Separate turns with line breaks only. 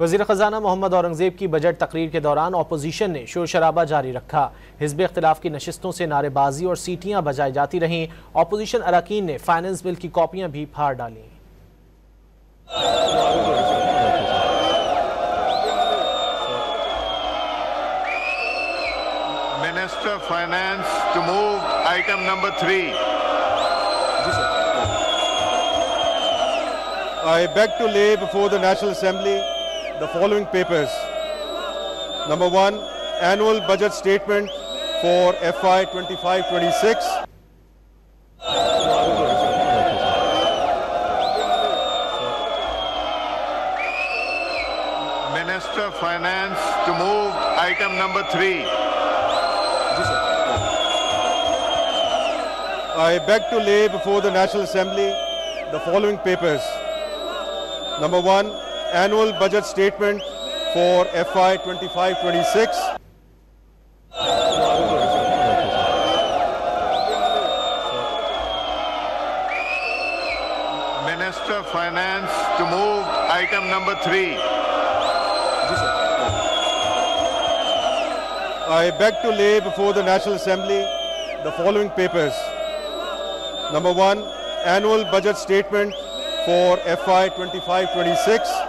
वज़ीर ख़ज़ाना मोहम्मद औरंगज़ेब की बजट तकरीर के दौरान अपोजिशन ने शोर शराबा जारी रखा। हिज़्ब इख्तिलाफ की नशिस्तों से नारेबाजी और सीटियाँ बजाई जाती रहीं। अपोजिशन अरकान ने फाइनेंस बिल की कॉपियाँ भी फाड़ डाली।
Minister of Finance to move item number 3.
I beg to lay before the National Assembly the following papers. Number 1, Annual Budget Statement for FY 25-26.
Minister of Finance to move item number 3.
I beg to lay before the National Assembly the following papers. Number 1, Annual Budget Statement for FY 25-26.
Minister of Finance to move item number 3.
I beg to lay before the National Assembly the following papers. Number 1, Annual Budget Statement for FY 25-26.